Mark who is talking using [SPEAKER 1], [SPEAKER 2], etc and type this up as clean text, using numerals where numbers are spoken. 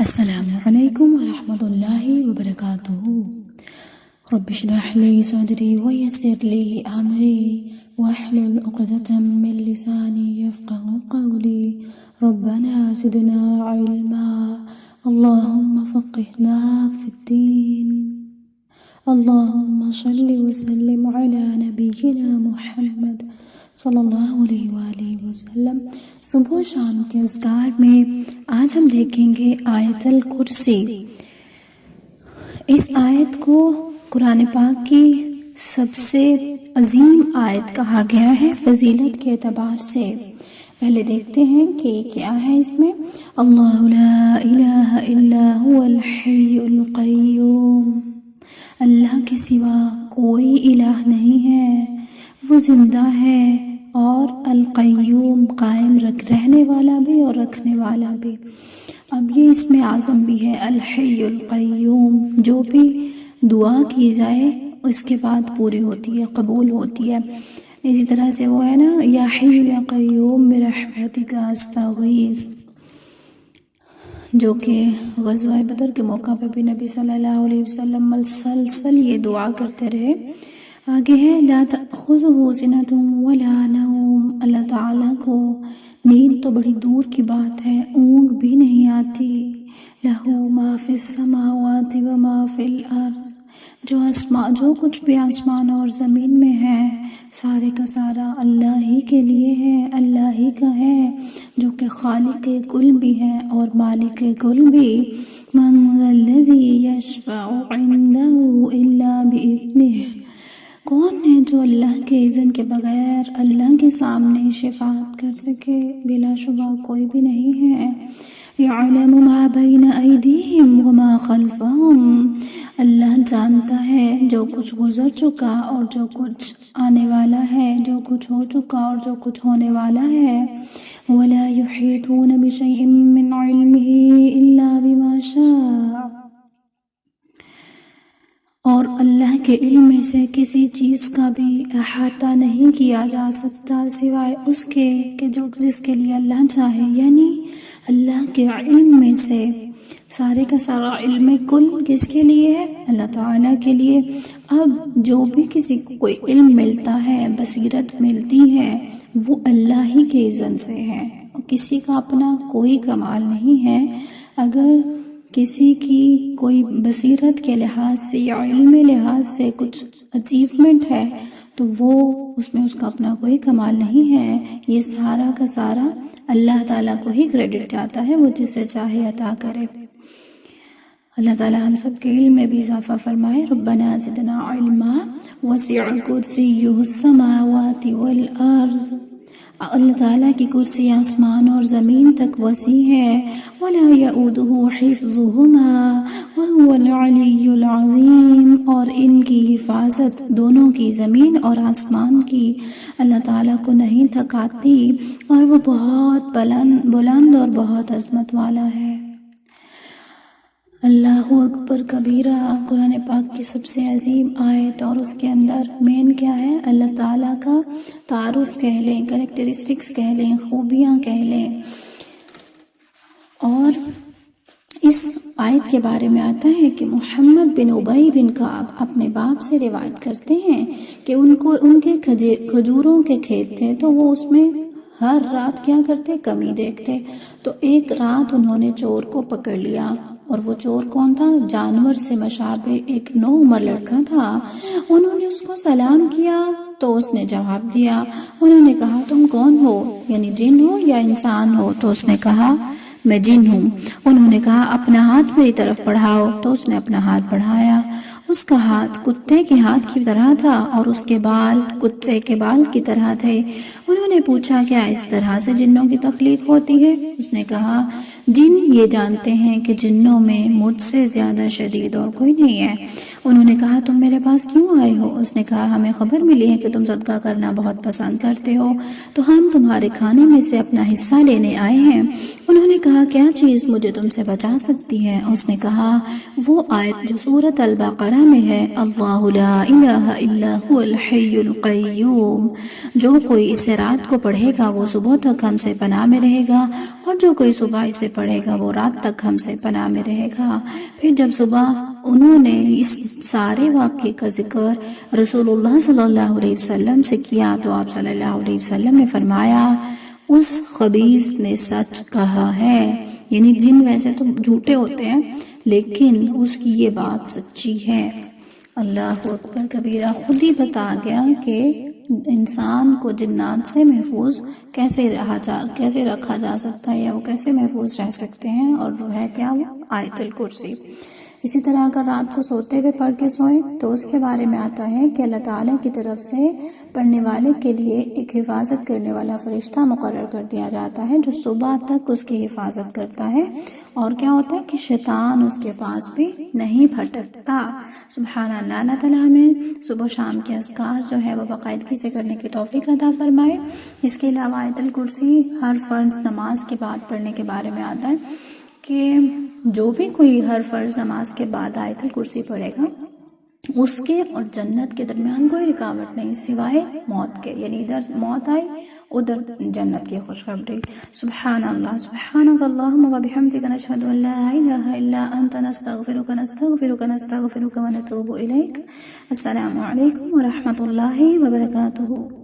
[SPEAKER 1] السلام علیکم ورحمۃ اللہ وبرکاتہ۔ رب اشرح لی صدری ویسر لی امری واحلل عقدۃ من لسانی یفقهوا قولی ربنا زدنا علما اللهم فقهنا في الدین اللهم صل وسلم علی نبینا محمد صلی اللہ علیہ وآلہ وسلم۔ صبح و شام کے اذکار میں آج ہم دیکھیں گے آیت الکرسی۔ اس آیت کو قرآن پاک کی سب سے عظیم آیت کہا گیا ہے فضیلت کے اعتبار سے۔ پہلے دیکھتے ہیں کہ کیا ہے اس میں۔ اللہ لا الہ الا هو الحی القیوم، اللہ کے سوا کوئی الہ نہیں ہے، وہ زندہ ہے اور القیوم قائم رہنے والا بھی اور رکھنے والا بھی۔ اب یہ اس میں اعظم بھی ہے الحی القیوم، جو بھی دعا کی جائے اس کے بعد پوری ہوتی ہے، قبول ہوتی ہے۔ اسی طرح سے وہ ہے نا یا حی یا قیوم برحمتک استغیث، جو کہ غزوہ بدر کے موقع پہ بھی نبی صلی اللہ علیہ وسلم مسلسل یہ دعا کرتے رہے۔ آگے ہے لا تأخذہ سنۃ ولا نوم، اللہ تعالیٰ کو نیند تو بڑی دور کی بات ہے، اونگ بھی نہیں آتی۔ لہ ما فی السماوات وما فی الارض، جو کچھ بھی آسمان اور زمین میں ہے سارے کا سارا اللہ ہی کے لیے ہے، اللہ ہی کا ہے، جو کہ خالق کل بھی ہے اور مالک کل بھی۔ من ذا الذی یشفع عندہ الا بإذنہ، کون ہے جو اللہ کے اذن کے بغیر اللہ کے سامنے شفاعت کر سکے؟ بلا شبہ کوئی بھی نہیں ہے۔ یعلم ما بین ایدیہم وما خلفہم، اللہ جانتا ہے جو کچھ گزر چکا اور جو کچھ آنے والا ہے، جو کچھ ہو چکا اور جو کچھ ہونے والا ہے۔ ولا یحیطون بشیء من علمہ الا بما شاء، اور اللہ کے علم میں سے کسی چیز کا بھی احاطہ نہیں کیا جا سکتا سوائے اس کے کہ جس کے لیے اللہ چاہے، یعنی اللہ کے علم میں سے سارے کا سارا علم کل کس کے لیے ہے؟ اللہ تعالیٰ کے لیے۔ اب جو بھی کسی کو کوئی علم ملتا ہے، بصیرت ملتی ہے، وہ اللہ ہی کے اذن سے ہے، کسی کا اپنا کوئی کمال نہیں ہے۔ اگر کسی کی کوئی بصیرت کے لحاظ سے یا علم لحاظ سے کچھ اچیومنٹ ہے تو وہ اس میں اس کا اپنا کوئی کمال نہیں ہے، یہ سارا کا سارا اللہ تعالیٰ کو ہی کریڈٹ جاتا ہے، وہ جسے چاہے عطا کرے۔ اللہ تعالیٰ ہم سب کے علم میں بھی اضافہ فرمائے۔ ربنا زدنا علما وسع کرسیہ السماوات والارض، اللہ تعالیٰ کی کرسی آسمان اور زمین تک وسیع ہے۔ ولا یؤودہ حفظہما وہو العلی العظیم، اور ان کی حفاظت دونوں کی، زمین اور آسمان کی، اللہ تعالیٰ کو نہیں تھکاتی اور وہ بہت بلند اور بہت عظمت والا ہے۔ اللہ اکبر کبیرہ قرآن پاک کی سب سے عظیم آیت، اور اس کے اندر مین کیا ہے؟ اللہ تعالیٰ کا تعارف کہہ لیں، کریکٹرسٹکس کہہ لیں، خوبیاں کہہ لیں۔ اور اس آیت کے بارے میں آتا ہے کہ محمد بن ابی بن کعب اپنے باپ سے روایت کرتے ہیں کہ ان کے کھجوروں کے کھیت تھے، تو وہ اس میں ہر رات کیا کرتے؟ کمی دیکھتے۔ تو ایک رات انہوں نے چور کو پکڑ لیا، اور وہ چور کون تھا؟ جانور سے مشابہ ایک نوعمر لڑکا تھا۔ انہوں نے اس کو سلام کیا تو اس نے جواب دیا۔ انہوں نے کہا تم کون ہو، یعنی جن ہو یا انسان ہو؟ تو اس نے کہا میں جن ہوں۔ انہوں نے کہا اپنا ہاتھ میری طرف بڑھاؤ، تو اس نے اپنا ہاتھ بڑھایا۔ اس کا ہاتھ کتے کے ہاتھ کی طرح تھا اور اس کے بال کتے کے بال کی طرح تھے۔ انہوں نے پوچھا کیا اس طرح سے جنوں کی تخلیق ہوتی ہے؟ اس نے کہا جن یہ جانتے ہیں کہ جنوں میں مجھ سے زیادہ شدید اور کوئی نہیں ہے۔ انہوں نے کہا تم میرے پاس کیوں آئے ہو؟ اس نے کہا ہمیں خبر ملی ہے کہ تم صدقہ کرنا بہت پسند کرتے ہو، تو ہم تمہارے کھانے میں سے اپنا حصہ لینے آئے ہیں۔ انہوں نے کہا کیا چیز مجھے تم سے بچا سکتی ہے؟ اس نے کہا وہ آیت جو سورۃ البقرہ میں ہے، اللہ لا الہ الا هو الحی القیوم، جو کوئی اسے رات کو پڑھے گا وہ صبح تک ہم سے پناہ میں رہے گا، اور جو کوئی صبح اسے پڑھے گا وہ رات تک ہم سے پناہ میں رہے گا۔ پھر جب صبح انہوں نے اس سارے واقعے کا ذکر رسول اللہ صلی اللہ علیہ وسلم سے کیا تو آپ صلی اللہ علیہ وسلم نے فرمایا اس خبیث نے سچ کہا ہے، یعنی جن ویسے تو جھوٹے ہوتے ہیں لیکن اس کی یہ بات سچی ہے۔ اللہ اکبر کبیرہ، خود ہی بتا گیا کہ انسان کو جنات سے محفوظ کیسے رکھا جا سکتا ہے، یا وہ کیسے محفوظ رہ سکتے ہیں، اور وہ ہے کیا؟ وہ آیت الکرسی۔ اسی طرح اگر رات کو سوتے ہوئے پڑھ کے سوئیں تو اس کے بارے میں آتا ہے کہ اللہ تعالیٰ کی طرف سے پڑھنے والے کے لیے ایک حفاظت کرنے والا فرشتہ مقرر کر دیا جاتا ہے جو صبح تک اس کی حفاظت کرتا ہے، اور کیا ہوتا ہے کہ شیطان اس کے پاس بھی نہیں پھٹکتا۔ سبحان اللہ۔ اللہ تعالیٰ ہمیں صبح و شام کے اذکار جو ہے وہ باقاعدگی سے کرنے کی توفیق عطا فرمائے۔ اس کے علاوہ آیت الکرسی ہر فرض نماز کے بعد پڑھنے کے بارے میں آتا ہے کہ جو بھی کوئی ہر فرض نماز کے بعد آیت الکرسی پڑھے گا اس کے اور جنت کے درمیان کوئی رکاوٹ نہیں سوائے موت کے، یعنی ادھر موت آئی ادھر جنت کی خوشخبری۔ سبحان اللہ، سبحانک اللہم و بحمدک، نشہد ان لا الہ الا انت، نستغفرک ونتوب الیک۔ السلام علیکم ورحمۃ اللہ وبرکاتہ۔